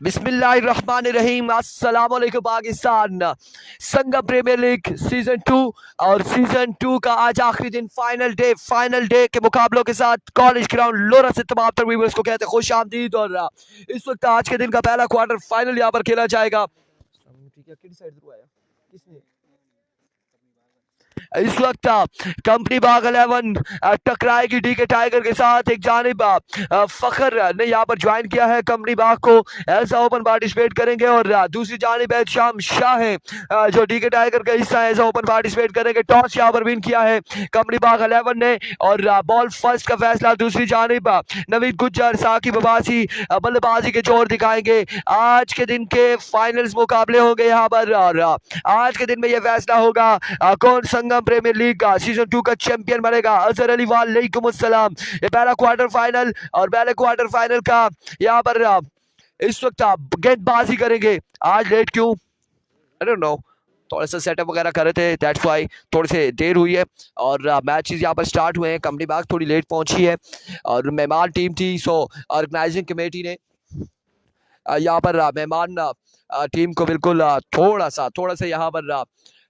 बिस्मिल्लाहिर्रहमानिर्रहीम। अस्सलाम वालेकुम पाकिस्तान। संगम प्रीमियर लीग सीजन 2 और सीजन 2 का आज आखिरी दिन, फाइनल डे के मुकाबलों के साथ कॉलेज ग्राउंड लोरा से तमाम तर व्यूअर्स को कहते हैं खुश आमदीद। और इस वक्त आज के दिन का पहला क्वार्टर फाइनल यहाँ पर खेला जाएगा। इस वक्त कंपनी बाग 11 टकराएगी डीके टाइगर के साथ। एक जानिब फखर ने यहाँ पर ज्वाइन किया है कंपनी बाग को, एज ओपन पार्टिसिपेट करेंगे। और दूसरी जानिब शाम शाह है जो डीके टाइगर का हिस्सा है, एज ओपन पार्टिसिपेट करेंगे। टॉस यहाँ पर विन किया है कंपनी बाग 11 ने और बॉल फर्स्ट का फैसला दूसरी जानिब नवीद गुज्जर साकिब अब्बासी बल्लेबाजी के जोर दिखाएंगे। आज के दिन के फाइनल्स मुकाबले होंगे यहाँ पर और आज के दिन में यह फैसला होगा कौन संगम प्रीमियर लीग का सीजन 2 का चैंपियन बनेगा। अजहर अली वालेकुम अस्सलाम। ये पहला क्वार्टर फाइनल और पहले क्वार्टर फाइनल का यहाँ पर इस वक्त गेंदबाजी करेंगे। आज लेट क्यों, आई डोंट नो, थोड़ा सा सेटअप वगैरह कर रहे थे, दैट्स व्हाई थोड़ी से देर हुई है। और मैचेस यहाँ पर स्टार्ट हुए हैं। कंपनी बाग थोड़ी लेट पहुंची है और मेहमान टीम थी, सो ऑर्गेनाइजिंग कमेटी ने यहाँ पर मेहमान टीम को बिल्कुल थोड़ा सा यहाँ पर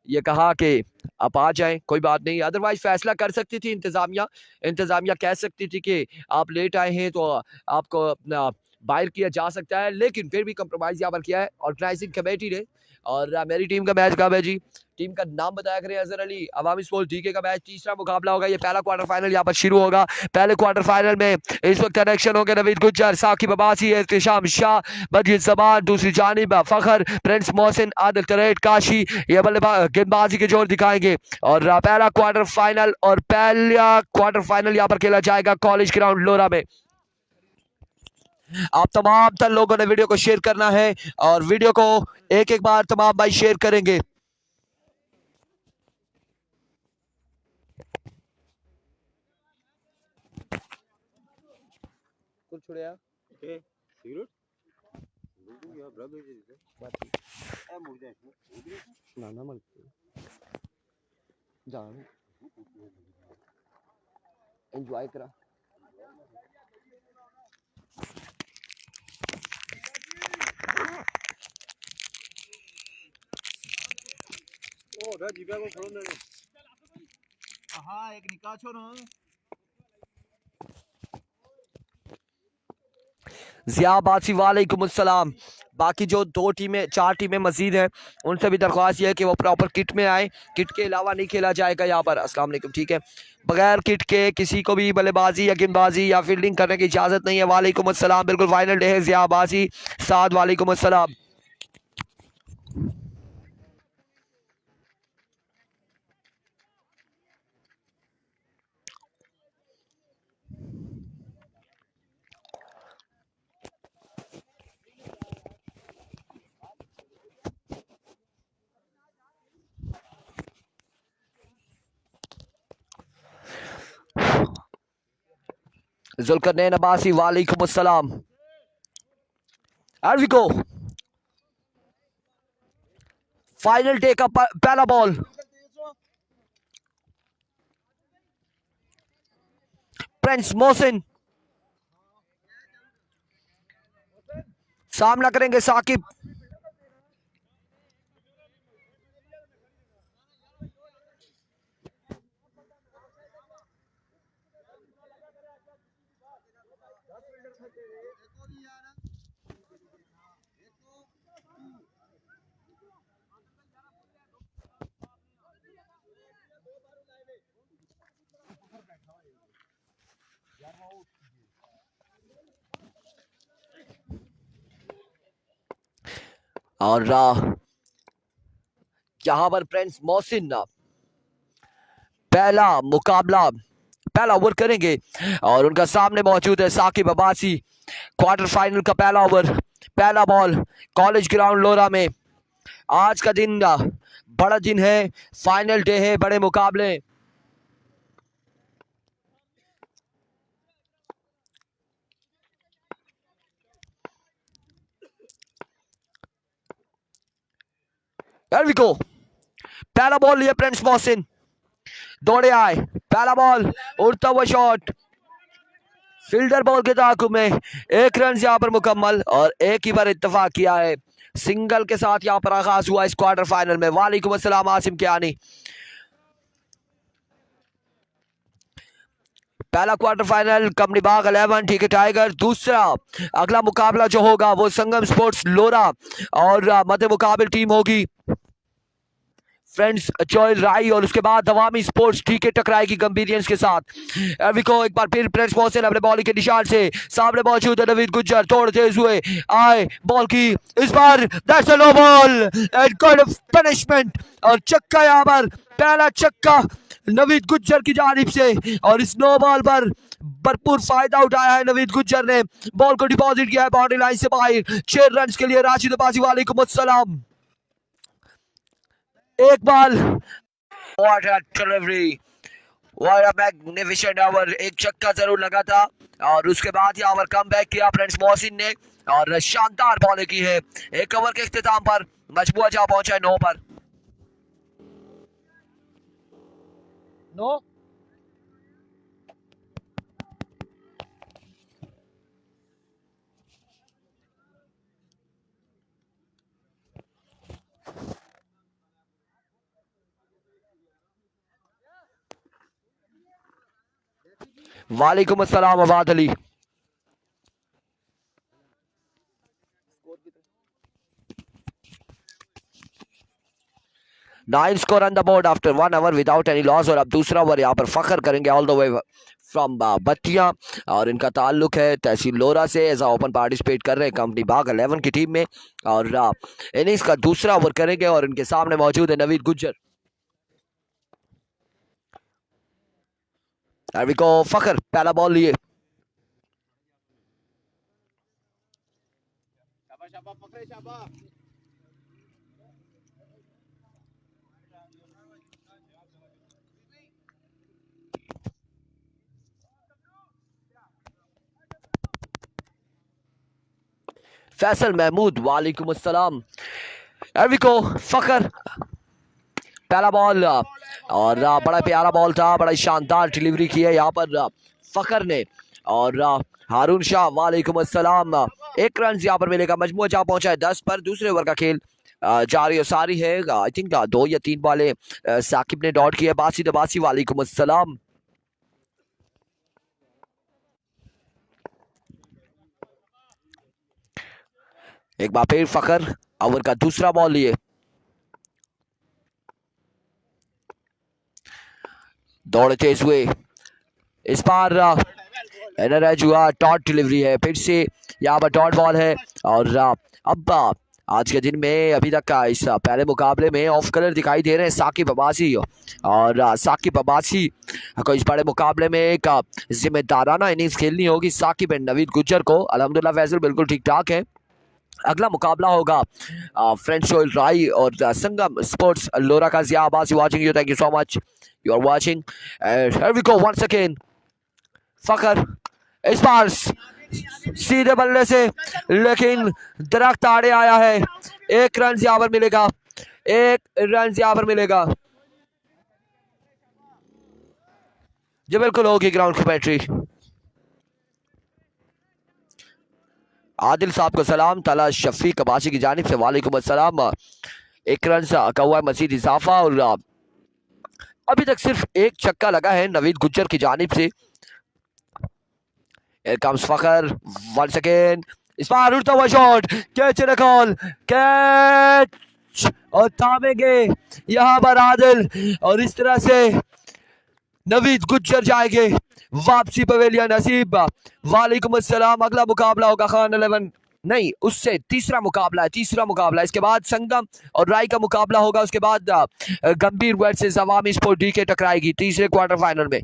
ये कहा कि आप आ जाएं, कोई बात नहीं। अदरवाइज फैसला कर सकती थी इंतजामिया कह सकती थी कि आप लेट आए हैं तो आपको बाहर किया जा सकता है, लेकिन फिर भी कंप्रोमाइज यहाँ पर किया है ऑर्गेनाइजिंग कमेटी ने। और मेरी टीम का मैच कब है जी? टीम का नाम बताया करें। अजहर अली अवामी स्पोर्ट्स डीके का मैच तीसरा मुकाबला होगा। ये पहला क्वार्टर फाइनल यहाँ पर शुरू होगा। पहले क्वार्टर फाइनल में इस वक्त कनेक्शन होंगे नवीद गुज्जर साकिब अब्बासी एहतशाम शाह मजीद जमान, दूसरी जानिब फखर प्रिंस मोहसिन आदिल तरेट काशी ये गेंदबाजी के जोर दिखाएंगे। और पहला क्वार्टर फाइनल यहाँ पर खेला जाएगा कॉलेज ग्राउंड लोरा में। आप तमाम तर लोगों ने वीडियो को शेयर करना है और वीडियो को एक एक बार तमाम भाई शेयर करेंगे। कुछ छोड़या के सिगरेट या ब्रदर जी बात है मुझे ना ना मत जान एंजॉय करा। ओ राजीवा को छोड़ दे। हां एक निकाह छोड़ो। ज़िया बासी वालेकुम अस्सलाम। बाकी जो चार टीमें मजीद हैं उनसे भी दरख्वास्त ये है कि वो प्रॉपर किट में आए। किट के अलावा नहीं खेला जाएगा यहाँ पर। अस्सलाम वालेकुम, ठीक है। बगैर किट के किसी को भी बल्लेबाजी या गेंदबाजी या फील्डिंग करने की इजाज़त नहीं है। वालेकुम अस्सलाम, बिल्कुल फाइनल डे है। ज़िया बासी साद वालेकुम अस्सलाम। जुल्करनैन अब्बासी वालेकुम अस्सलाम। Here we go. Final day का पहला बॉल। प्रिंस मोहसिन सामना करेंगे साकिब। और यहां पर प्रिंस मोहसिन पहला ओवर करेंगे और उनका सामने मौजूद है साकिब अब्बासी। क्वार्टर फाइनल का पहला ओवर, पहला बॉल कॉलेज ग्राउंड लोरा में। आज का दिन बड़ा दिन है, फाइनल डे है, बड़े मुकाबले। There we go. पहला बॉल लिया प्रिंस मोहसिन, दौड़े आए, पहला बॉल उड़ता हुआ शॉट फील्डर बॉल के ताकुब में 1 रन यहाँ पर मुकम्मल और एक ही बार इत्तेफाक किया है। सिंगल के साथ यहाँ पर आगाज हुआ इस क्वार्टर फाइनल में। वालेकुम अस्सलाम आसिम कियानी। पहला क्वार्टर फाइनल कंपनी बाग 11 ठीक है टाइगर। दूसरा अगला मुकाबला जो होगा वो संगम स्पोर्ट्स लोरा और मध्य मुकाबल टीम होगी फ्रेंड्स चोइल राई और उसके बाद दवामी स्पोर्ट्स ठीक है टकराएगी गंभीरियंस के साथ। एविको एक बार फिर प्रिंस मोहसिन अपने बॉलिंग के निशान से सामने मौजूद है। नवीद गुज्जर तोड़ते हुए आए बॉल की इस बार that's a no ball and good punishment और चक्का यहाँ पर पहला चक्का नवीद गुज्जर की जानिब से और इस नो बॉल पर भरपूर फायदा उठाया है नवीद गुज्जर ने। बॉल को डिपॉजिट किया है बाउंड्री लाइन से बाहर 6 रन के लिए राशिद अब्बासी। वालेकुम अस्सलाम। एक ball what a delivery what a magnificent over. एक छक्का जरूर लगा था और उसके बाद यहाँ पर कम बैक किया प्रिंस मोहसिन ने और शानदार बॉलिंग की है। एक ओवर के इख्तिताम पर मजबूआ जा पहुंचा है 9 पर। नो वालेकुम अस्सलाम अवाद अली। 9 score on the board after 1 over without any loss और अब दूसरा ओवर यहाँ पर फखर करेंगे ऑल द वे फ्रॉम बत्तियां और इनका ताल्लुक है तहसील लोरा से। एज ओपन पार्टिसिपेट कर रहे हैं कंपनी बाग 11 की टीम में और इनिंग्स का दूसरा ओवर करेंगे और इनके सामने मौजूद है नवीद गुज्जर। को फखर पहला बॉल लिए फैसल महमूद। वालेकुम अस्सलाम। को फखर पहला बॉल और बड़ा प्यारा बॉल था, बड़ा शानदार डिलीवरी की है यहाँ पर फखर ने और हारून शाह। वालेकुम अस्सलाम। 1 रन यहाँ पर मिलेगा। मजमूआ जा पहुंचा है 10 पर। दूसरे ओवर का खेल जारी और सारी है। आई थिंक 2 या 3 बॉले साकिब ने डॉट किया। बासी दबासी। वालेकुम अस्सलाम। एक बार फिर फखर ओवर का दूसरा बॉल लिए दौड़ते हुए इस बार हुआ डॉट डिलीवरी है। फिर से यहाँ पर डॉट बॉल है और अब आज के दिन में अभी तक का इस पहले मुकाबले में ऑफ कलर दिखाई दे रहे हैं साकिब अब्बासी और साकिब अब्बासी को इस बड़े मुकाबले में एक जिम्मेदाराना इनिंग्स खेलनी होगी साकिब एंड नवीद गुज्जर को। अल्हम्दुलिल्लाह फैसल बिल्कुल ठीक ठाक है। अगला मुकाबला होगा फ्रेंच शोल राई और संगम स्पोर्ट्स लोरा का। Zia Abbasi watching you, thank you so much, you are watching and here we go once again. Fakhar इस बार सीधे बल्ले से लेकिन दरख्त आड़े आया है। 1 रन यहाँ पर मिलेगा। 1 रन यहाँ पर मिलेगा जो बिल्कुल होगी ग्राउंड कमेंट्री। आदिल साहब को सलाम। तला शफीक अब्बासी की जानिब से वालेकुम अस्सलाम। 1 रन का हुआ मजीद इजाफा और अभी तक सिर्फ 1 छक्का लगा है नवीद गुज्जर की जानिब से। Here comes Fakhar once again। इस बार उड़ता हुआ शॉट, कैच रिकॉल, कैच और थामेंगे यहाँ पर आदिल और इस तरह से नवीद गुज्जर जाएंगे वापसी पवेलियन नसीब। वालेकुम अस्सलाम। अगला मुकाबला होगा खान 11 नहीं उससे तीसरा मुकाबला इसके बाद संगम और राय का मुकाबला होगा। उसके बाद गंभीर वर्सेस अवामी स्पोर्ट डी के टकराएगी तीसरे क्वार्टर फाइनल में।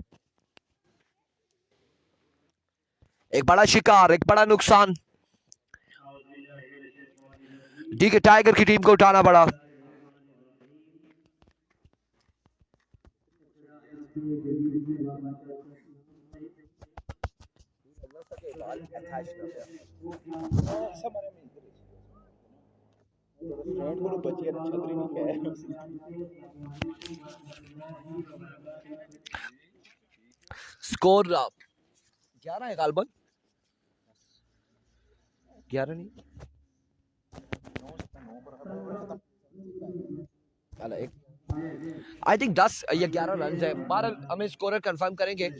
एक बड़ा शिकार, एक बड़ा नुकसान डी के टाइगर की टीम को उठाना पड़ा। स्कोर 11 है गालबन, 11 नहीं, एक आई थिंक 10 या 11 रन है। 12 हमें स्कोरर कंफर्म करेंगे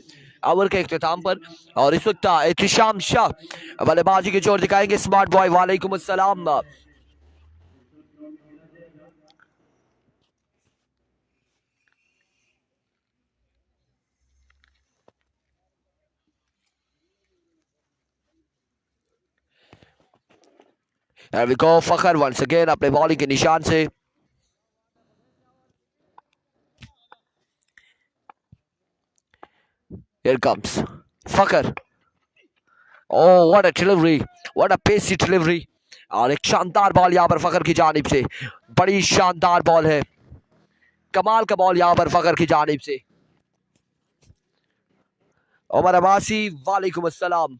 ओवर के इख्तिताम पर। और इस वक्त एहतिशाम शाह बल्लेबाजी के जोर दिखाएंगे। स्मार्ट बॉय वालेकुम अस्सलाम। Here we go, Fakhar once again अपने बॉलिंग के निशान से। Here comes Fakhar. Oh, what a delivery, what a pacey delivery। और एक शानदार बॉल यहाँ पर फखर की जानिब से, बड़ी शानदार बॉल है, कमाल का बॉल यहाँ पर फखर की जानिब से। उमर अब्बासी वालेकुम अस्सलाम।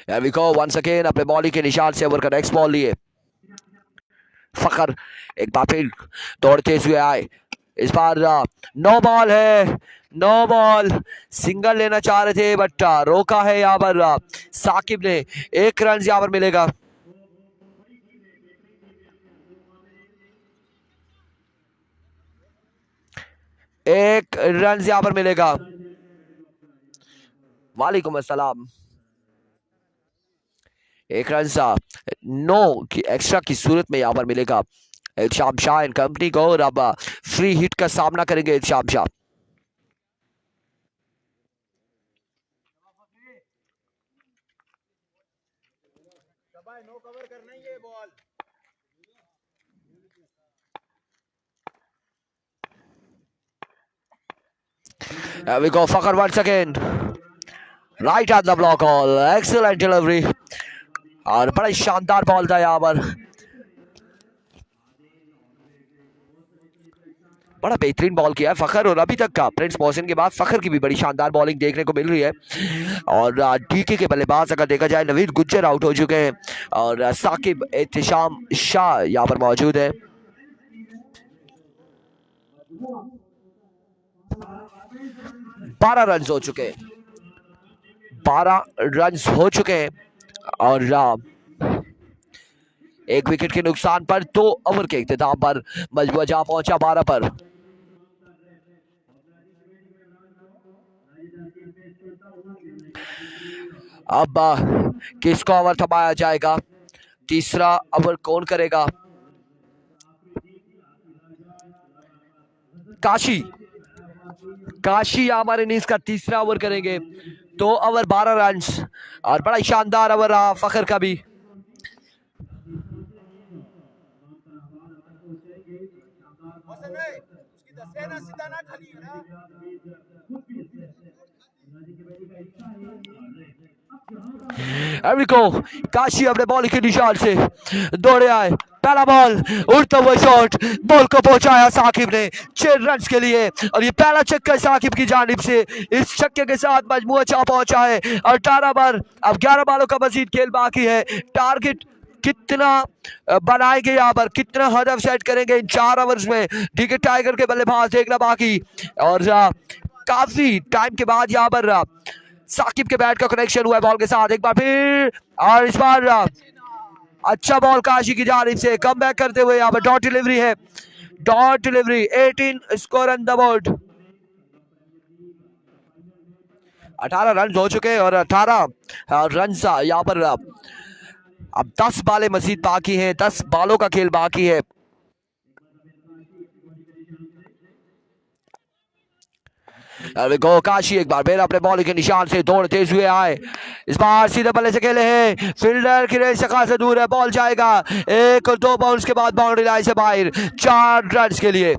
Here we go once again अपने बॉलिंग के निशान से ओवर का नेक्स्ट बॉल लिए फखर। एक बार फिर दौड़ते हुए आए, इस बार नो बॉल है, नो बॉल। सिंगल लेना चाह रहे थे बट रोका है यहाँ पर साकिब ने। 1 रन यहाँ पर मिलेगा। एक रन यहाँ पर मिलेगा। वालेकुम अस्सलाम। 1 रन नो की एक्स्ट्रा की सूरत में यहाँ पर मिलेगा इल्तिशाम शाह एंड कंपनी को। और अब फ्री हिट का सामना करेंगे इल्तिशाम शाह। नो कवर करना ही है ball. Here we go, Fakhar once again. Right at the block hole. Excellent delivery. और बड़ा ही शानदार बॉल था यहाँ पर, बड़ा बेहतरीन बॉल किया है फखर। और अभी तक का प्रिंस मोहसिन के बाद फखर की भी बड़ी शानदार बॉलिंग देखने को मिल रही है। और डीके के बल्लेबाज अगर देखा जाए नवीद गुज्जर आउट हो चुके हैं और साकिब एहतिशाम शाह यहाँ पर मौजूद है। 12 रन हो चुके हैं, 12 रन हो चुके हैं। और एक विकेट के नुकसान पर 2 ओवर के इख्तिताम पर मजबूर जा पहुंचा 12 पर। अब किसको ओवर थमाया जाएगा, तीसरा ओवर कौन करेगा? काशी, काशी हमारे इनिंग्स का तीसरा ओवर करेंगे। 2 ओवर 12 रन और बड़ा शानदार ओवर रहा फखर का भी। काशी अपने बॉल के निशान से दौड़े आए, पहला बॉल उड़ता हुआ शॉट, बॉल को पहुंचाया साकिब ने 6 रन के लिए। और ये पहला छक्का साकिब की जानिब से, इस छक्के के साथ मजमूआ चा पहुंचा है। 18 पर अब 11 बालों का मजीद खेल बाकी है। टारगेट कितना बनाएंगे यहाँ पर, कितना हदफ सेट करेंगे इन 4 ओवर्स में, डीके टाइगर के बल्लेबाज देखना बाकी। और काफी टाइम के बाद यहाँ पर साकिब के बैट का कनेक्शन हुआ है बॉल के साथ एक बार फिर। और इस बार अच्छा बॉल काशी की जानिब से कम बैक करते हुए यहाँ पर डॉट डिलीवरी है, dot delivery. 18 score on the board. 18 run हो चुके हैं और 18 रन यहाँ पर अब 10 बालें मजीद बाकी हैं, 10 बालों का खेल बाकी है। काशी एक बार फिर अपने बॉल के निशान से दौड़ते हुए आए, इस बार सीधे बल्ले से खेले हैं, फील्डर की रेस से खासा दूर है, बॉल जाएगा 1 और 2 बाउंस के बाद बाउंड्री लाइन से बाहर। 4 रन के लिए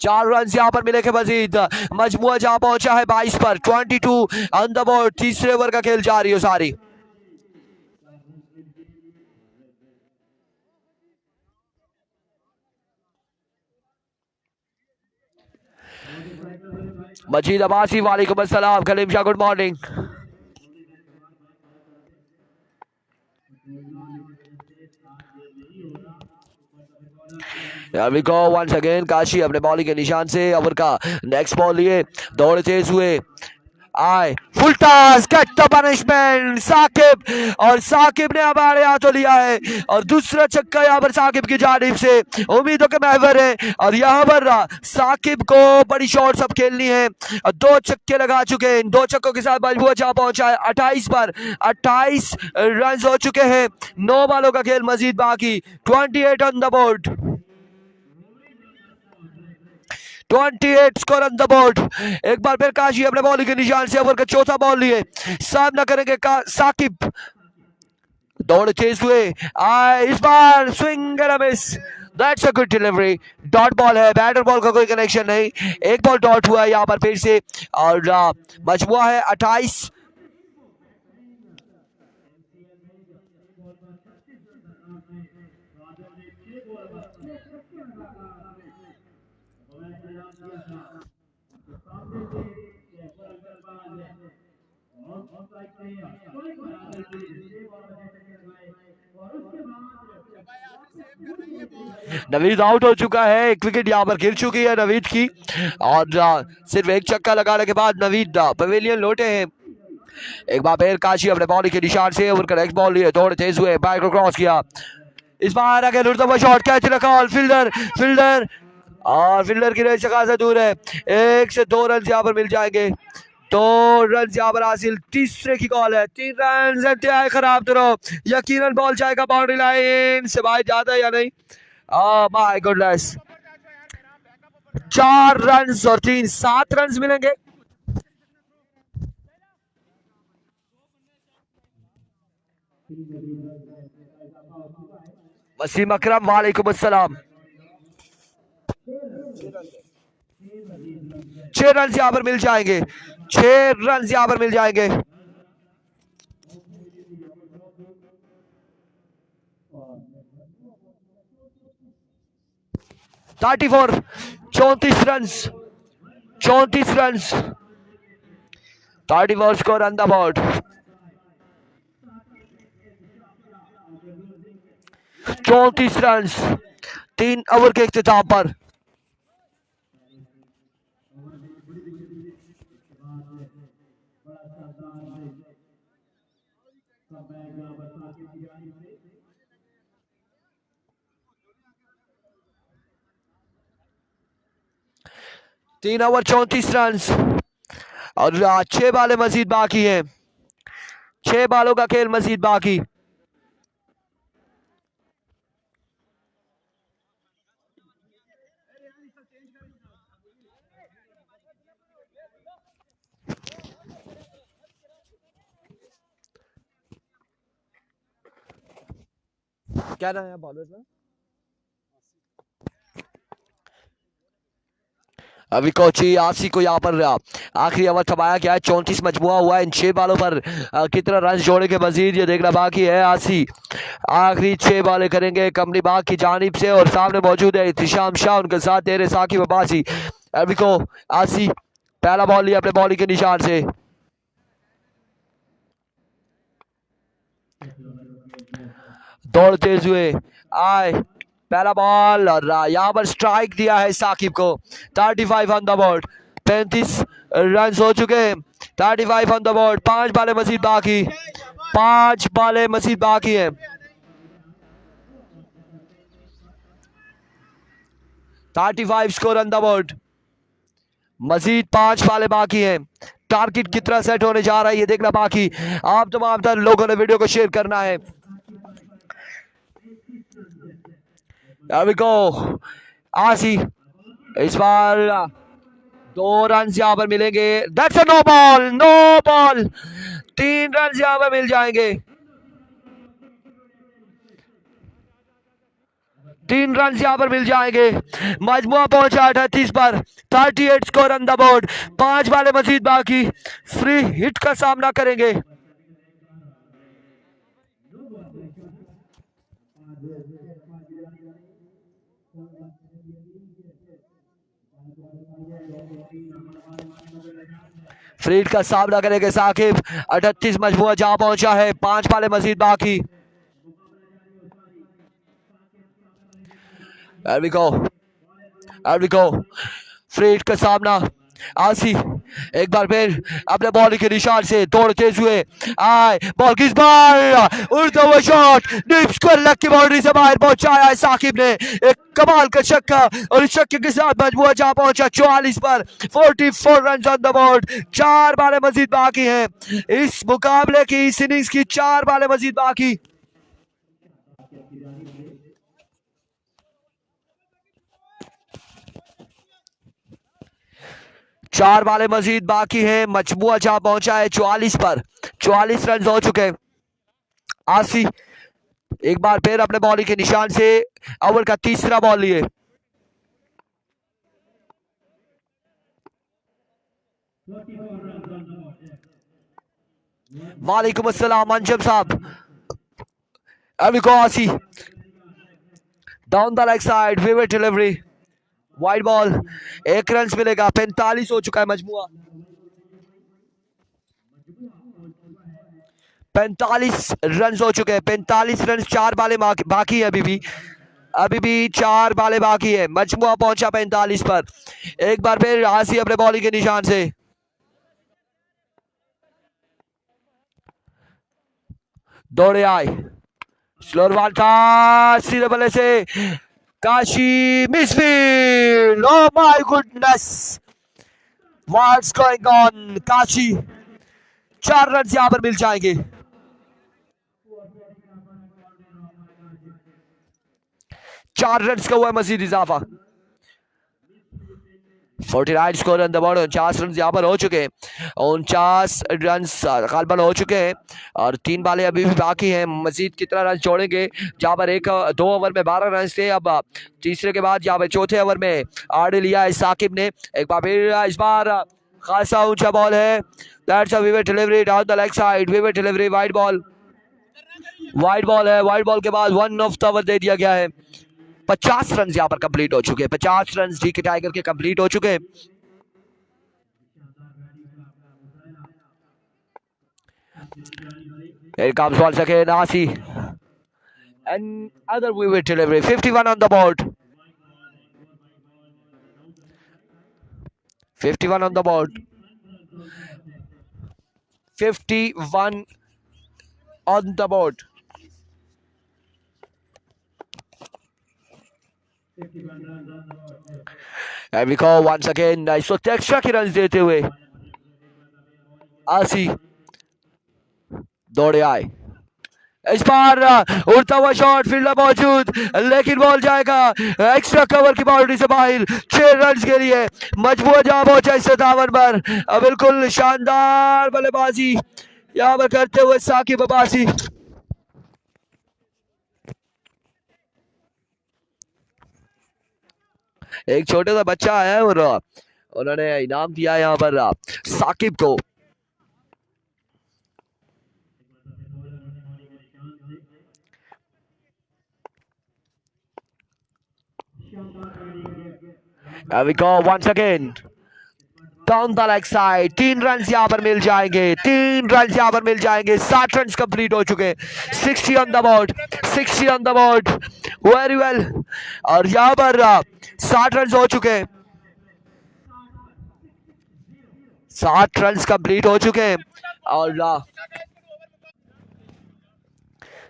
4 रन यहाँ पर मिले के मजीद मजमुआ जहां पहुंचा है 22 पर। 22 ऑन द बोर्ड। तीसरे ओवर का खेल जारी है सारी। मजीद अब्बासी वालेकुम अस्सलाम। Khaleem Shah good morning. Here we go once again. Kashi अपने बॉलिंग के निशान से ओवर का नेक्स्ट बॉल लिए दौड़ तेज हुए आए full toss get the punishment Shakib और साकिब ने हमारे हाथों लिया है और दूसरा छक्का यहाँ पर साकिब की जानिब से उम्मीदों के महवर है और यहाँ पर साकिब को बड़ी शॉट्स अब खेलनी है और 2 छक्के लगा चुके हैं। 2 छक्कों के साथ मजबूत जहाँ पहुंचा है 28 पर 28 रन हो चुके हैं। 9 बॉलों का खेल मजीद बाकी 28 on the board 28 score on the board. एक बार फिर काशी अपने बॉलिंग के निशान से ओवर का चौथा बॉल लिए सामना करेंगे साकिब दौड़ तेज हुए आए इस बार swing and miss that's a good delivery dot ball है बैटर बॉल का कोई कनेक्शन नहीं। एक बॉल डॉट हुआ है यहाँ पर फिर से और मजबूआ है 28। नवीद आउट हो चुका है। एक विकेट यहाँ पर गिर चुकी है नवीद की और सिर्फ एक छक्का लगाने के बाद नवीद पवेलियन लौटे हैं। एक बार फिर काशी अपने बॉलिंग के निशान से ओवर का नेक्स्ट बॉल लिए दौड़ तेज हुए बैट को क्रॉस किया इस बार आगे लुटता शॉट कैच रखा और फील्डर की रेस से खासा दूर है। 1 से 2 रन यहाँ पर मिल जाएंगे 2 रन यहाँ पर हासिल। तीसरे की कॉल है 3 रन इंतहाई खराब तरह यकीनन बॉल जाएगा बाउंड्री लाइन से बाहर जाता है या नहीं। माय गुडनेस 4 रन और 7 रन मिलेंगे। वसीम अकरम वालेकुम अस्सलाम 6 रन यहाँ पर मिल जाएंगे 6 रन यहाँ पर मिल जाएंगे। Thirty 34 run 34 score on the board 34 run 3 over के इख्तिताम पर। तीन ओवर 34 रन और 6 बालें मजीद बाकी हैं 6 बालों का खेल मजीद बाकी। क्या नाम है बॉलर में अभी कोची आसी को यहाँ पर आखिरी ओवर थमाया गया है 34 मजमुआ हुआ है। इन 6 बालों पर कितना रन जोड़े के मजीद ये देखना बाकी है। आसी आखिरी 6 बालें करेंगे कंपनी बाग की जानिब से और सामने मौजूद है इत्तिशाम शाह उनके साथ तेरे साकिब अब्बासी। अभी को आसी पहला बॉल लिया अपने बॉलिंग के निशान से दौड़ तेज हुए आए पहला बॉल और यहाँ पर स्ट्राइक दिया है साकिब को 35 ऑन द बोर्ड 35 रन हो चुके हैं 35 ऑन द बोर्ड 5 बालें मजीद बाकी 5 बालें मजीद बाकी हैं 35 स्कोर ऑन द बोर्ड मजीद 5 बालें बाकी हैं। टारगेट कितना सेट होने जा रहा है ये देखना बाकी। आप तमाम लोगों ने वीडियो को शेयर करना है। There we go. आसी इस बार 2 रन यहाँ पर मिलेंगे। That's a no ball 3 run यहाँ पर मिल जाएंगे 3 रन यहाँ पर मिल जाएंगे। मजमुआ पहुंचा 38 पर 38 स्कोर ऑन द बोर्ड 5 बालें मजीद बाकी फ्री हिट का सामना करेंगे। फ्रीड का सामना करेंगे साकिब 38 मजमुआ जहां पहुंचा है 5 बालें मजीद बाकी। There we go. There we go. Fred का सामना आसी एक बार फिर अपने बॉल के निशान से दौड़ते हुए आए बॉल किस बार उड़ता हुआ शॉट डीप स्क्वायर लेग की बाउंड्री से बाहर पहुंचाया है साकिब ने एक कमाल का छक्का और इस छक्के के साथ मजबूर जहां पहुंचा 44 पर 44 रन ऑन द बोर्ड। 4 बालें मजीद बाकी हैं इस मुकाबले की इस इनिंग्स की 4 बालें मजीद बाकी। चार बालें मजीद बाकी हैं मजमुआ जहां पहुंचा है 44 पर 44 रन हो चुके हैं। आसी एक बार फिर अपने बॉलिंग के निशान से ओवर का तीसरा बॉल लिए। वालेकुम अस्सलाम अंजम साहब। अभी को आसी down the leg side vivid delivery wide ball 1 run मिलेगा। 45 हो चुका है मजमुआ। 45 रन हो चुके हैं। 45 रन 4 बालें बाकी है अभी भी 4 बालें बाकी है। मजमुआ पहुंचा 45 पर। एक बार फिर आसी अपने बॉलिंग के निशान से दौड़े आए स्लोर वन था सीधे बल्ले से Kashi misfield. Oh my goodness what's going on Kashi. 4 run यहां पर मिल जाएंगे। 4 रन का हुआ मजीद इजाफा। 49 score on the board. 49 run यहाँ पर हो चुके हैं। 49 रन गालबन हो चुके हैं और 3 बालें अभी भी बाकी हैं। मजीद कितना रन छोड़ेंगे जहाँ पर 2 ओवर में 12 रन थे। अब तीसरे के बाद यहाँ पर चौथे ओवर में आड़े लिया है साकिब ने। एक बार फिर इस बार खासा ऊंचा बॉल है। That's a vivid delivery down the leg side vivid delivery wide ball है। वाइड बॉल के बाद 1 ऑफ द ओवर दे दिया गया है। 50 रन यहाँ पर कंप्लीट हो चुके हैं। 50 रन डीके टाइगर के कंप्लीट हो चुके हैं। Here comes once again Asi. Another vivid delivery. 51 on the board. 51 on the board. 51 on the board. And we call once again. So extra की रन देते हुए आसी दौड़े आए। इस बार उड़ता हुआ शॉट फील्डर मौजूद लेकिन बॉल जाएगा एक्स्ट्रा कवर की बाउंड्री से बाहर। 6 रन के लिए मजबूर जहां पहुंचा इस 57 पर। बिल्कुल शानदार बल्लेबाजी यहाँ पर करते हुए साकिब अब्बासी। एक छोटा सा बच्चा है और उन्होंने इनाम दिया यहाँ पर साकिब को। Here we go once again. Down the leg side 3 run यहाँ पर मिल जाएंगे। 3 रन यहाँ पर मिल जाएंगे। 60 रन कंप्लीट हो चुके। 60 on the board 60 on the board very well. और यहाँ पर 60 रन हो चुके। 60 रन कंप्लीट हो चुके और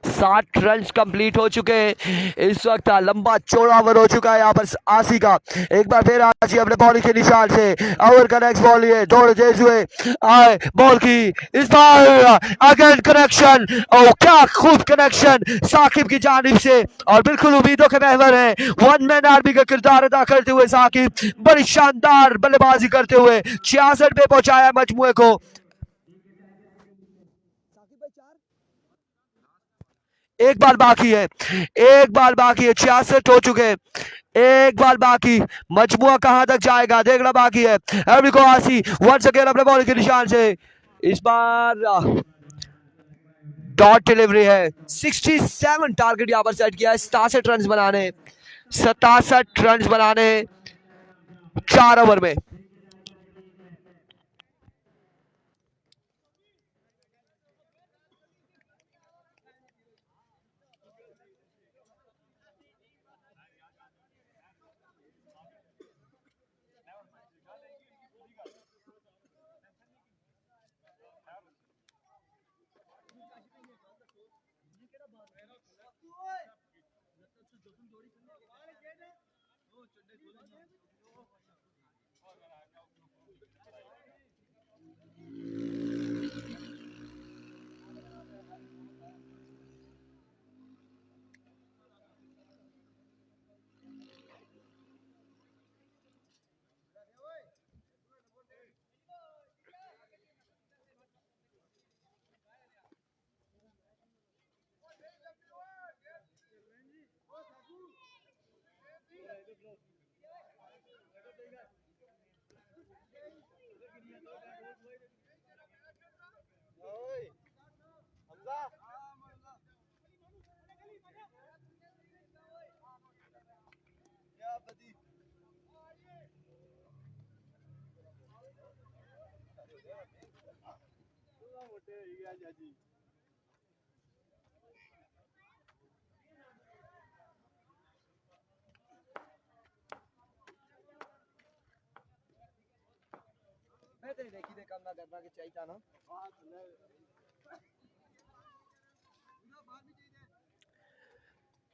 60 रन कंप्लीट हो चुके हैं। इस वक्त लंबा चौड़ा ओवर हो चुका है यहाँ पर आसी का। एक बार फिर आसी अपने बॉलिंग के निशान से ओवर का नेक्स्ट बॉल लिए दौड़ तेज हुए आए बॉल की इस बार अगेन कनेक्शन। ओ क्या खूब कनेक्शन साकिब की जानिब से और बिल्कुल उम्मीदों के महवर है। 1 मैन आर्मी का किरदार अदा करते हुए साकिब बड़ी शानदार बल्लेबाजी करते हुए 66 पे पहुंचाया मजमुए को। एक बाल बाकी है। 66 हो चुके हैं। एक बाल बाकी मजमुआ कहां तक जाएगा देखना बाकी है। को आसी वंस अगेन अपने बॉल के निशान से इस बार डॉट डिलीवरी है। 67 टारगेट यहां पर सेट किया है। 67 रन बनाने 67 रन बनाने 4 ओवर में।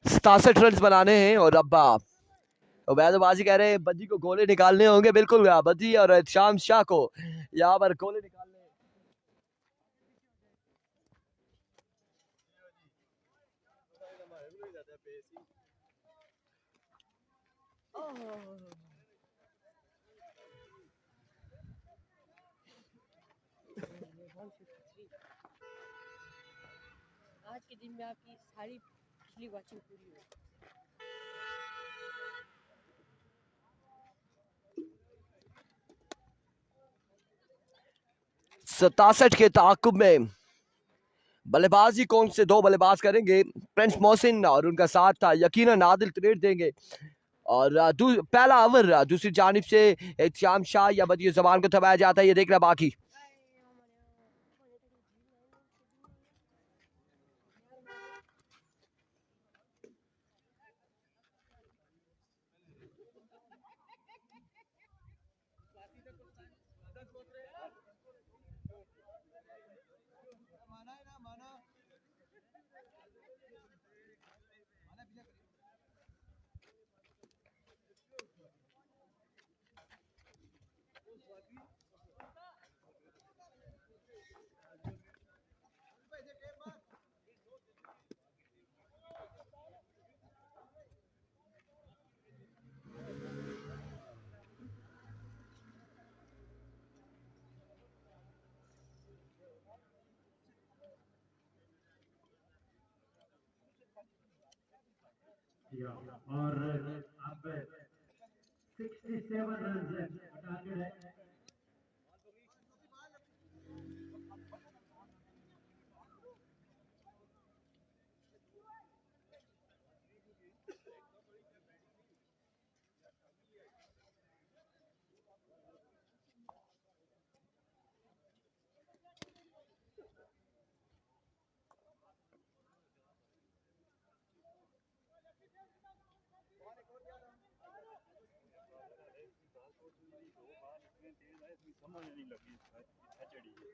सतासठ रन बनाने हैं और अब वैदबाजी कह रहे हैं बद्दी को गोले निकालने होंगे। बिल्कुल बद्दी और शाम शाह को यहाँ पर गोले निकालने। आज के दिन में आपकी सारी पिछली वॉचिंग पूरी हो। 67 के ताकुब में बल्लेबाजी कौन से दो बल्लेबाज करेंगे? प्रिंस मोहसिन और उनका साथ था यकीनन आदिल ट्रेड देंगे। और पहला ओवर दूसरी जानिब से इत्याम शाह या बदियो जमान को थमाया जाता है। ये देखना बाकी। और अब 67 रन टारगेट है।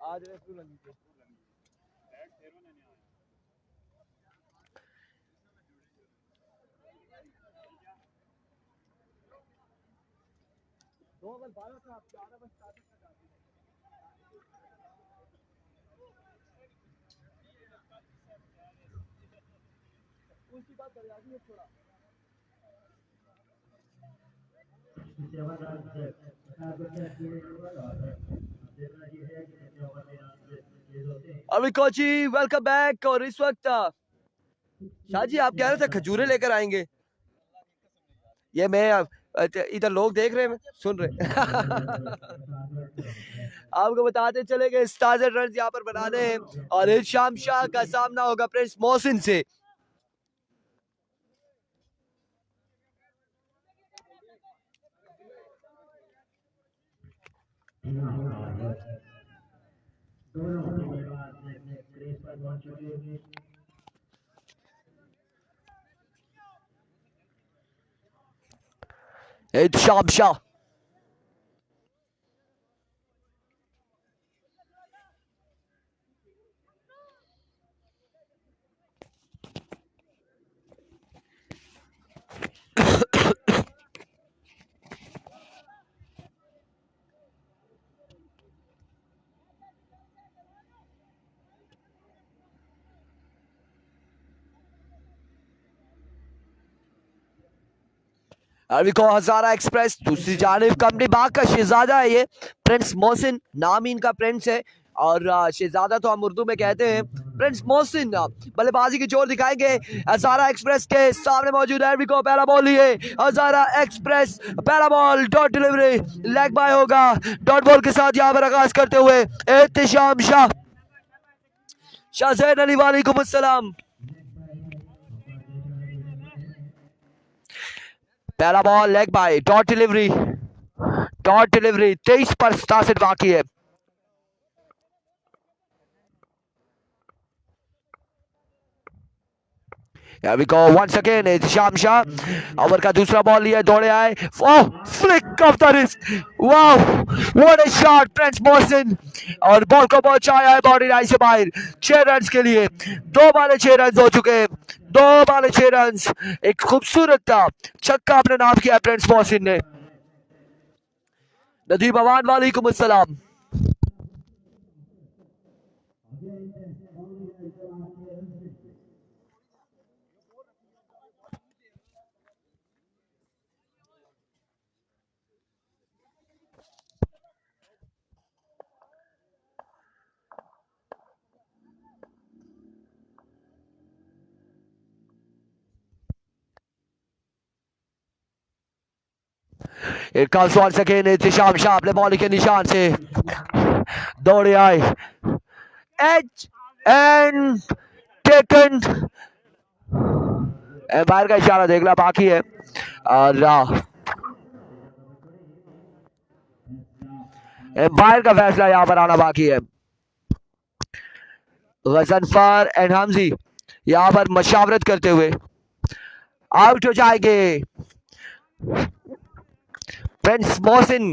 आज लगी थी। दो ओवर 12 से आप 11 बस स्टार्टिंग कर जाते हैं। उसकी बात कर यार थोड़ा 67 रन टारगेट है देखना ये है कि कितने ओवर में ये होते हैं। अभी कोची वेलकम बैक। और इस वक्त शाह जी आप कह रहे थे खजूरे लेकर आएंगे। ये मैं इधर लोग देख रहे हैं सुन रहे आपको बताते चले गए 67 रन यहाँ पर बनाने हैं और शाम शाह का सामना होगा प्रिंस मोहसिन से। दोनों बल्लेबाज क्रीज पर पहुंच चुके हैं। शाम शाह अरबी को हजारा एक्सप्रेस दूसरी जानिब कंपनी बाग का शहजादा है ये प्रिंस मोहसिन नाम ही इनका प्रिंस है और शहजादा तो हम उर्दू में कहते हैं प्रिंस मोहसिन बल्लेबाजी की जोर दिखाएंगे हजारा एक्सप्रेस के सामने मौजूद है अरबी को पहला बॉल लिए हजारा एक्सप्रेस पहला ball dot delivery leg bye होगा डॉट बॉल के साथ यहाँ पर आगाज करते हुए एहतिशाम शाह शाहजैन अली वालेकुम अस्सलाम पहला ball leg bye dot delivery 23 पर 67 बाकी है Here we go once again. Hisham Shah. Over का दूसरा बॉल लिया दौड़े आए flick of the wrist wow what a shot Prince Mohsin और बॉल को पहुंचाया है बॉडी लाइन से बाहर 6 रन के लिए 2 बाले 6 रन हो चुके हैं 2 बाले 6 रन एक खूबसूरत था छक्का अपने नाम किया प्रिंस मोहसिन ने नदीम अवान वालेकुम अस्सलाम It comes once again. Hisham Shah अपने बॉल के निशान से दौड़े आए एज एंड टेकन एम्पायर का इशारा देखना बाकी है और एम्पायर का फैसला यहाँ पर आना बाकी है गजनफर एंड हमजी यहाँ पर मशावरत करते हुए आउट हो जाएंगे प्रिंस मोहसिन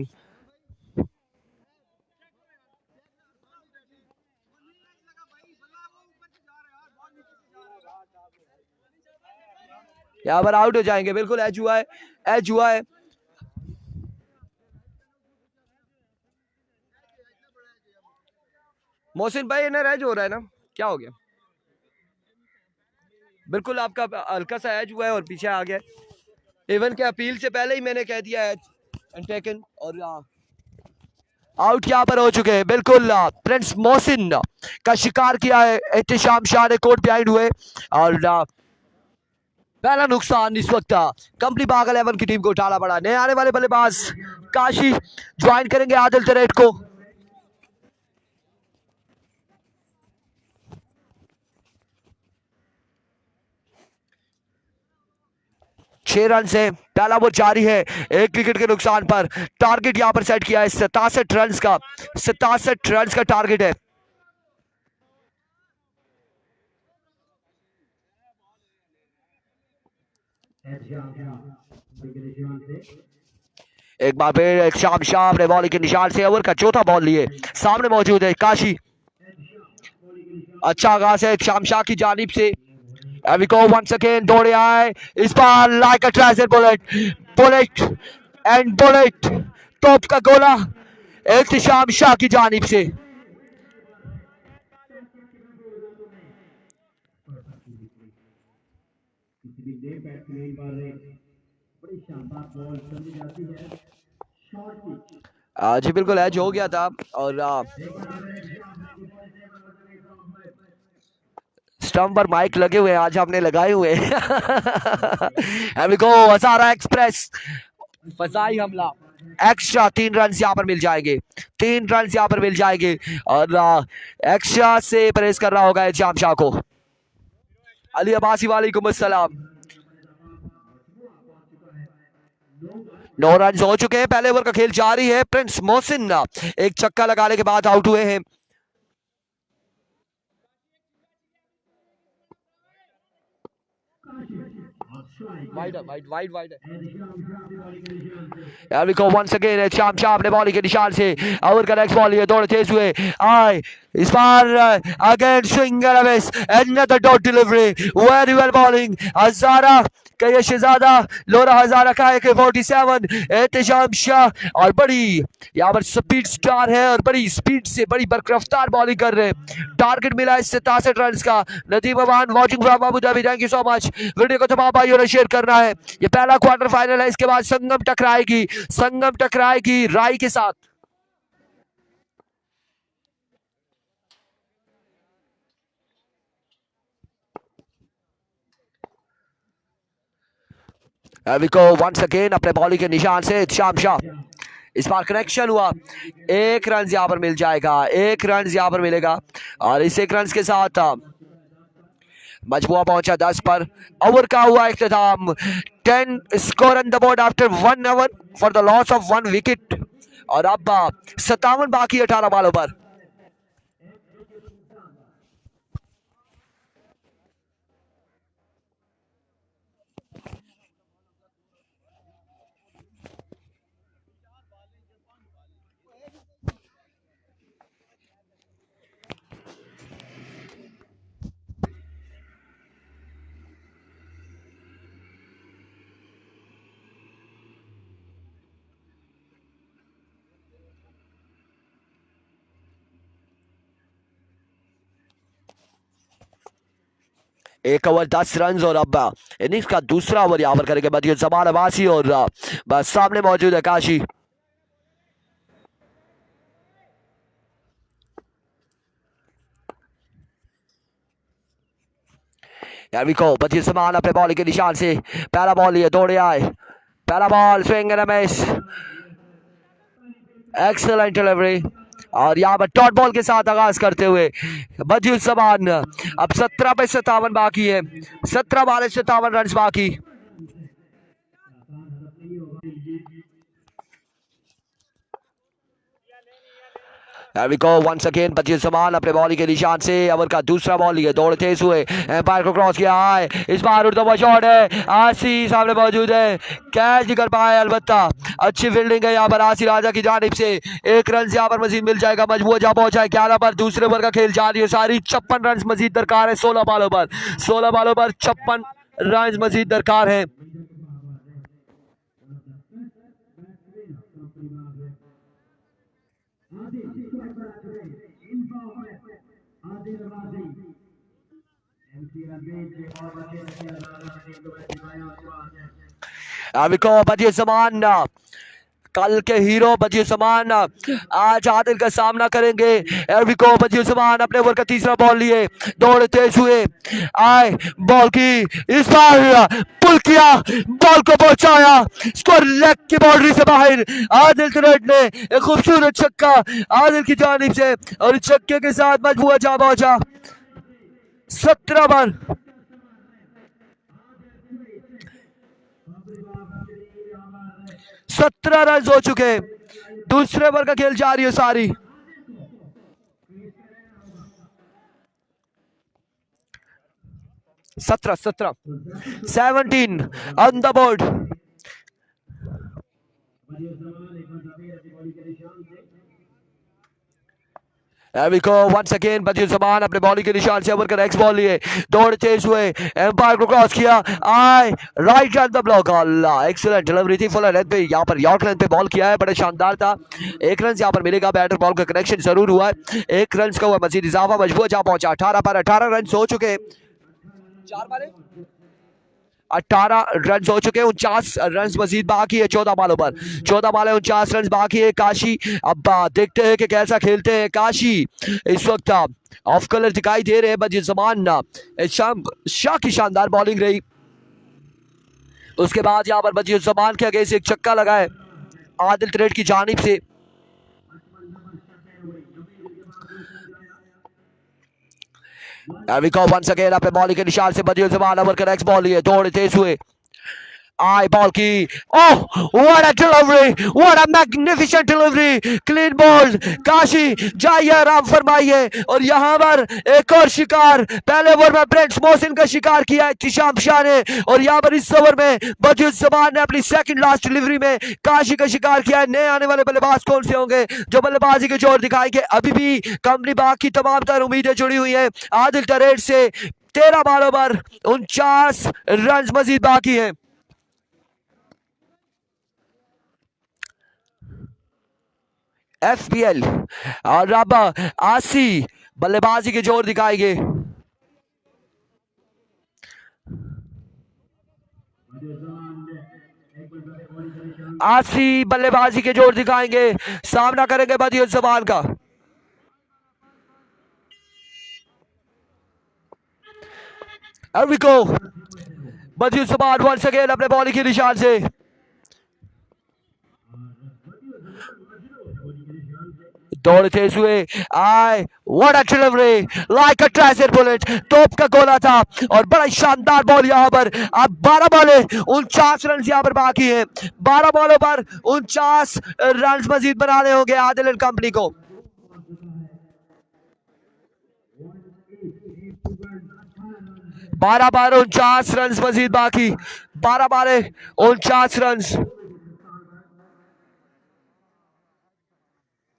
यहाँ पर आउट हो जाएंगे बिल्कुल एज हुआ है मोहसिन भाई इन्हें एज हो रहा है ना क्या हो गया बिल्कुल आपका हल्का सा एज हुआ है और पीछे आ गया इवन के अपील से पहले ही मैंने कह दिया एज एंड टेकन और आउट यहाँ पर हो चुके हैं बिल्कुल प्रिंस मोहसिन का शिकार किया है एहतिशाम शाह ने कोर्ट बिहाइंड हुए और पहला नुकसान इस वक्त कंपनी बाग 11 की टीम को उठाना पड़ा नए आने वाले बल्लेबाज काशी ज्वाइन करेंगे आदिल तरेट को छह रन से पहला बॉल जारी है एक विकेट के नुकसान पर टारगेट यहां पर सेट किया है 67 रन का टारगेट है एक बार फिर एक शाम शाह अपने बॉलिंग के निशान से ओवर का चौथा बॉल लिए सामने मौजूद है काशी अच्छा आगाज है शाम शाह की जानिब से And we go once again दौड़े आए इस बार लाइक अ ट्राइजर बुलेट टॉप का गोला एहतिशाम शाह की जानिब से जी बिल्कुल एज हो गया था और स्टंप पर माइक लगे हुए आज हमने लगाए हुए हजारा एक्सप्रेस फसाई हमला एक्स्ट्रा 3 रन यहाँ पर मिल जाएंगे 3 रन यहाँ पर मिल जाएंगे और एक्स्ट्रा से प्रेस करना होगा एहतिशाम शाह को अली अब्बासी वालेकुम अस्सलाम 9 रन हो चुके हैं पहले ओवर का खेल जारी है प्रिंस मोहसिन एक छक्का लगाने के बाद आउट हुए हैं Wide. Here we go once again. Sham Shah अपने बॉलिंग के निशान से ओवर का नेक्स्ट बॉल ये दौड़ तेज हुए आए इस बार again swing and a miss another dot delivery very well bowling Hazara कई शहजादा लोरा हजारा का है AK-47 एहतशाम शाह और बड़ी यहाँ पर स्पीड स्टार है और बड़ी स्पीड से बड़ी बरकरफ्तार बॉलिंग कर रहे हैं। टारगेट मिला है 67 रन का। Nadeem Aman watching from Abu Dhabi, thank you so much. Video को तमाम भाइयों ने शेयर करना है। ये पहला क्वार्टर फाइनल है, इसके बाद संगम टकराएगी राई के साथ। विको वंस अगेन अपने बॉलिंग के निशान से शाम शाह, इस बार कनेक्शन हुआ। 1 रन यहाँ पर मिल जाएगा, 1 रन यहाँ पर मिलेगा और इस 1 रन के साथ मजमुआ पहुंचा 10 पर। ओवर का हुआ इख्तिताम। 10 score on the board after 1 over for the loss of 1 wicket और अब 57 बाकी 18 बॉलों पर। एक ओवर 10 रन और अब इनिंग्स का दूसरा ओवर यहाँ पर करेंगे बदियुज्जमान अब्बासी और बस सामने मौजूद है काशी। बदियुज्जमान अपने बॉलिंग के निशान से पहला बॉल लिए दौड़े आए, पहला ball swing and a miss, excellent delivery और यहाँ पर डॉट बॉल के साथ आगाज करते हुए बदियुज्जमान। अब 17 पे 57 बाकी है, 17 बॉल 57 रन बाकी। वंस अगेन बदियुज्जमान अपने बॉलिंग के निशान से ओवर का दूसरा बॉल लिए दौड़ तेज हुए, एम्पायर को क्रॉस किया है, इस बार उड़ता हुआ शॉट है, आसी सामने मौजूद है, कैच नहीं कर पाए, अलबत्ता अच्छी फील्डिंग है यहाँ पर आसी राजा की जानिब से। 1 रन यहाँ पर मजीद मिल जाएगा। मजबूत जा पहुंचा है 11 पर, दूसरे ओवर का खेल जारी है, सारी 56 रन मजीद दरकार है। 16 बॉलों पर 56 रन मजीद दरकार है। बदियुज्जमान कल के हीरो बदियुज्जमान आज आदिल का सामना करेंगे। बदियुज्जमान अपने ओवर का तीसरा बॉल लिए दौड़ तेज हुए, आए बॉल की, इस बार पुल किया, बॉल को पहुंचाया, स्कोर लेग की बाउंड्री से बाहर। आदिल तिरेट ने एक खूबसूरत छक्का आदिल की जानिब से और इस छक्के के साथ मजबूत जा पहुंचा। 17 रन 17 रन हो चुके, दूसरे ओवर का खेल जारी है सारी। सत्रह 17 on the board. Once again Badiuzzaman अपने बॉलिंग के निशान से ओवर का नेक्स्ट बॉल लिए दौड़ तेज हुए, एम्पायर को क्रॉस किया, आए right on the block, Allah excellent delivery थी, फुल लेंथ पे यहाँ पर यॉर्क लेंथ पे बॉल किया है, बड़ा शानदार था। 1 रन यहाँ पर मिलेगा, बैटर बॉल का कनेक्शन जरूर हुआ है। 1 रन का हुआ मजीद इजाफा, मजबूत जा पहुंचा। 18 पर 18 रन हो चुके, 18 रन हो चुके, 49 रन मजीद बाकी है। 14 बॉलों पर 14 बॉल 49 रन बाकी है। काशी अब देखते हैं कि कैसा खेलते हैं काशी। इस वक्त ऑफ कलर दिखाई दे रहे हैं बदियुज्जमान शाह की शानदार बॉलिंग रही। उसके बाद यहाँ पर बदियुज्जमान के अगेंस्ट एक छक्का लगा है आदिल तिरेट की जानिब से। वंस अगेन अपने बॉलिंग के निशान से बदियुज्जमान ओवर का नेक्स्ट बॉल लिए दौड़ तेज हुए, आई बॉल की, oh what a delivery, what a magnificent delivery, clean ball. Kashi जाइए आराम फरमाइए। और यहाँ पर एक और शिकार, पहले ओवर में प्रिंस मोहसिन का शिकार किया है इख्तिशाम शाह ने, और यहाँ पर इस ओवर में बदियुज्जमान ने अपनी सेकंड लास्ट डिलीवरी में काशी का शिकार किया है। नए आने वाले बल्लेबाज कौन से होंगे जो बल्लेबाजी के जोर दिखाएंगे? अभी भी कंपनी बाग की तमाम तर उम्मीदें जुड़ी हुई है आदिल तिरेट से। 13 बॉलों पर 49 रन मजीद बाकी है। FPL और अब आसी बल्लेबाजी के जोर दिखाएंगे। आसी बल्लेबाजी के जोर दिखाएंगे, सामना करेंगे बदियुज्जमान का। Here we go. Badiuzzaman once again अपने बॉलिंग के निशान से दौड़ते हुए आए। What a delivery, like a tracer bullet, तोप का गोला था और बड़ा शानदार बॉल यहाँ पर। अब 12 बॉले 49 रन यहाँ पर बाकी है। 12 बॉलों पर 49 रन मजीद बनाने होंगे आदिल एंड कंपनी को। 12 बार 49 रन मजीद बाकी। 12 बारे 49 रन।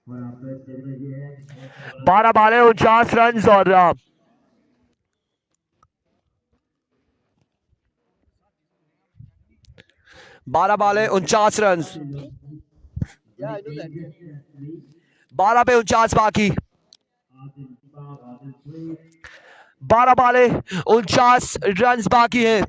और आप लोग देख रहे हैं 12 बाले 49 रन और 12 बाले 49 रन। 12 पे 49 बाकी। 12 बाले 49 रन बाकी है।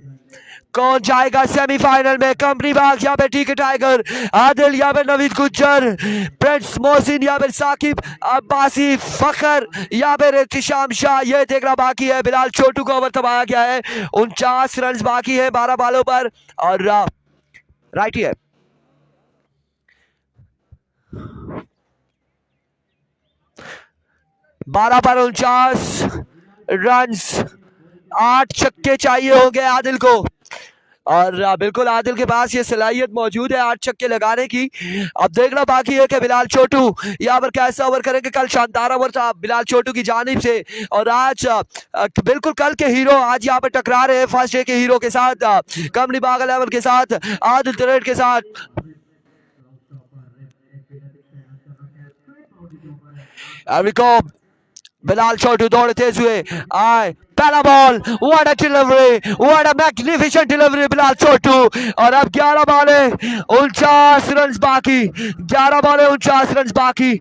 कौन जाएगा सेमीफाइनल में? कंपनी बाग यहाँ पे ठीक टाइगर, आदिल यहाँ पे नवीद गुज्जर, प्रिंस मोहसिन यहाँ पे साकिब अब्बासी, फखर यहाँ पे रेतिशाम शाह। ये देखना बाकी है। बिलाल छोटू को ओवर थमाया गया है। 49 रन बाकी है 12 बालों पर और राइट ही है। 12 पर 49 रन, 8 छक्के चाहिए होंगे आदिल को और बिल्कुल आदिल के पास ये सलाहियत मौजूद है 8 छक्के लगाने की। अब देखना बाकी है कि बिलाल छोटू यहाँ पर कैसा ओवर करेंगे। कल शानदार ओवर था बिलाल छोटू की जानिब से और आज बिल्कुल कल के हीरो आज यहाँ पर टकरा रहे हैं फर्स्ट डे के हीरो के साथ, कंपनी बाग 11 के साथ, आदिल तरेट के साथ। बिलाल छोटू दौड़ते हुए आए। पहला ball, what a delivery, what a magnificent delivery Bilal Chhotu और अब 11 बॉले 49 रन बाकी। 11 बॉले 49 रन बाकी।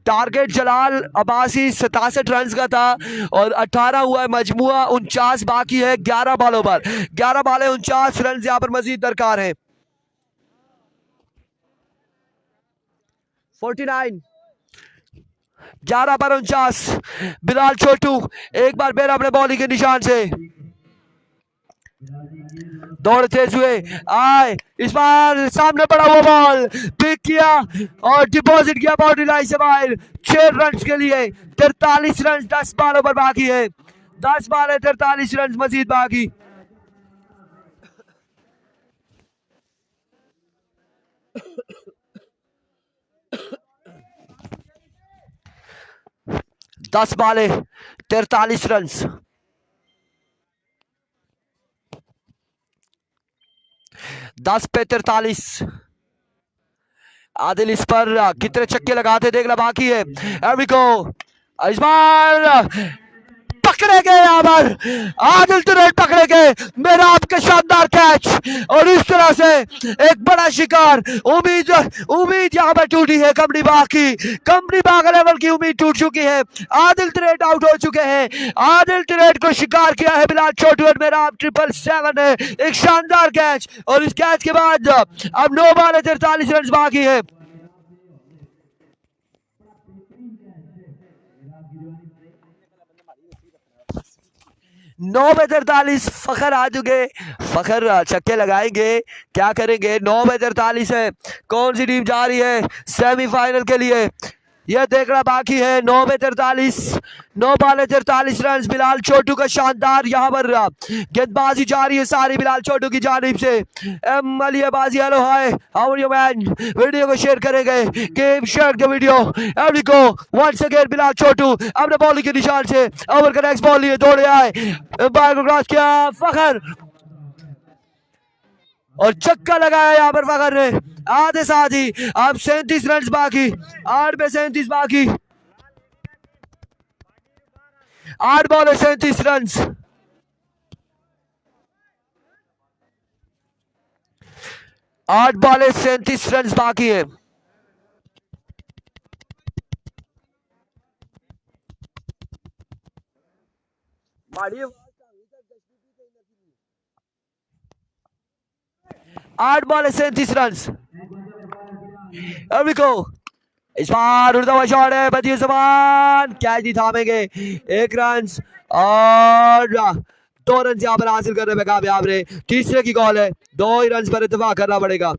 टारगेट जलाल अब्बासी 67 रन का था और 18 हुआ है मजमुआ 49 बाकी है 11 बॉलों पर। 11 बॉले 49 रन यहाँ पर मजीद दरकार है। 49 11 पर 49 बिलाल छोटू एक बार फिर अपने बॉलिंग के निशान से दौड़ते हुए आए। इस बार सामने पड़ा हुआ बॉल पिक किया और डिपॉजिट किया बाउंड्री लाइन से बाहर। 6 रन के लिए 43 रन 10 बॉलों पर बाकी है। 10 बॉल है 43 रन मजीद बाकी। दस बाले 43 रन। 10 पे 43। आदिल इस पर कितने छक्के लगाते देखना बाकी है। एविको इस बार पकड़े गए, यहाँ पर आदिल तुरंत पकड़े गए। मेरा आपके शानदार कैच और इस तरह से एक बड़ा शिकार। उम्मीद यहाँ पर टूटी है कंपनी बाग की। कंपनी बाग लेवल की उम्मीद टूट चुकी है। आदिल तुरंत आउट हो चुके हैं। आदिल तुरंत को शिकार किया है बिलाल छोटू और मेरा आप 777 है। एक शानदार कैच और इस कैच के बाद अब 9 बॉल 43 रन बाकी है। 9 में 43 फखर आ चुके। फखर छक्के लगाएंगे, क्या करेंगे। 9 में 43 है। कौन सी टीम जा रही है सेमीफाइनल के लिए यह देखना बाकी है। 9 में 43, 9 बॉल 43 रन। बिलाल छोटू का शानदार यहाँ पर गेंदबाजी जा रही है सारी बिलाल छोटू की जानिब से। M Alibaji hello hi how are you man. Video को शेयर करेंगे, keep share the video. Every go once again Bilal Chhotu अपने बॉलिंग के निशान से ओवर का नेक्स्ट बॉल लिए दौड़े आए, बाल को क्रॉस किया फखर और छक्का लगाया यहाँ पर फखर ने। आधे साथ ही अब 37 रन बाकी, 8 पे 37 बाकी। 8 बॉल में 37 रन। 8 बॉल में 37 रन बाकी है। आठ बॉल है 37 रन। इस बार उड़ता हुआ शॉट है, बदियो जमान कैच नहीं थामेंगे। 1 रन और 2 रन यहाँ पर हासिल करने में कामयाब रहे। तीसरे की कॉल है, 2 ही रन पर इत्तेफाक करना पड़ेगा।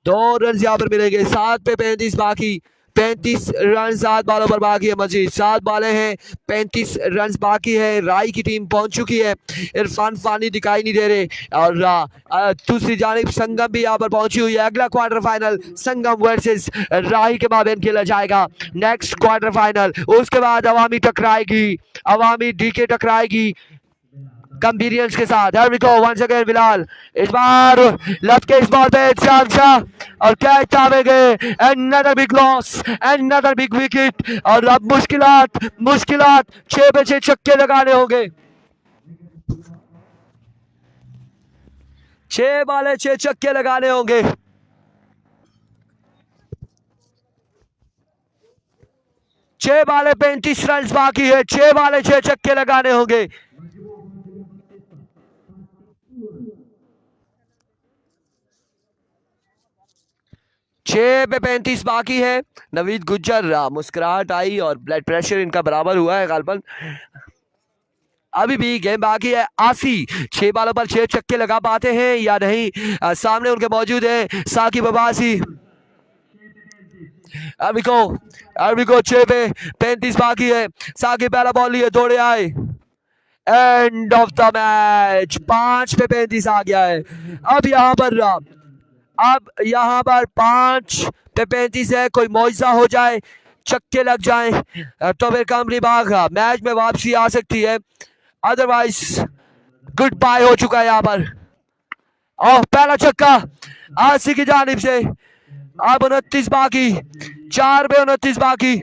2 रन यहाँ पर मिलेंगे। 7 पे 35 बाकी। 35 रन 7 बॉलों पर बाकी है मजीद। 7 बॉलें हैं, 35 रन बाकी है। राई की टीम पहुंच चुकी है। इरफान फानी दिखाई नहीं दे रहे और दूसरी जानिब संगम भी यहाँ पर पहुंची हुई है। अगला क्वार्टर फाइनल संगम वर्सेस राई के माबेन खेला जाएगा। नेक्स्ट क्वार्टर फाइनल, उसके बाद अवामी टकराएगी, अवामी डीके टकराएगी कंबीरियंस के साथ। Here we go once again Bilal, इस बार लत के इस बॉल पे शाह और catch थामेंगे। Another big loss, another big wicket और अब मुश्किलात 6 पे 6 छक्के लगाने होंगे। 6 बॉले 6 छक्के लगाने होंगे। छह बॉले 35 रन बाकी है। 6 बॉले 6 छक्के लगाने होंगे। 6 पे 35 बाकी है। नवीद गुज्जर मुस्कुराहट आई और ब्लड प्रेशर इनका बराबर हुआ है गालबन। अभी भी गेम बाकी है। आसी 6 बॉलों पर 6 छक्के लगा पाते हैं या नहीं, सामने उनके मौजूद है साकिब अब्बासी। अभी को 6 पे 35 बाकी है। साकिब पहला बॉल लिए, दौड़े आए। End of the match. 5 पे 35 आ गया है। अब यहाँ पर 5 पे 35 है। कोई मौजज़ा हो जाए, छक्के लग जाए तो फिर कंपनी बाग मैच में वापसी आ सकती है। अदरवाइज गुड बाय हो चुका है यहाँ पर। और पहला छक्का आसी की जानिब से। अब 29 बाकी, 4 पे 29 बाकी,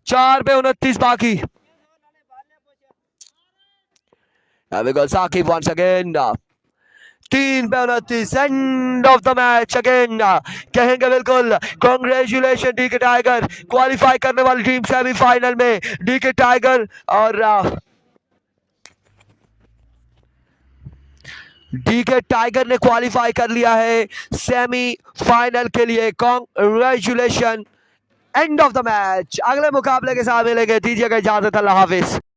4 पे 29 बाकी। साकिब once again, 3 पे 29। End of the match again कहेंगे बिल्कुल। कांग्रेचुलेशन डीके टाइगर, क्वालिफाई करने वाली टीम सेमीफाइनल में डीके टाइगर। और डीके टाइगर ने क्वालिफाई कर लिया है सेमीफाइनल के लिए। Congratulation. End of the match. अगले मुकाबले के साथ मिलेंगे। दीजिएगा इजाजत, अल्लाह हाफिज।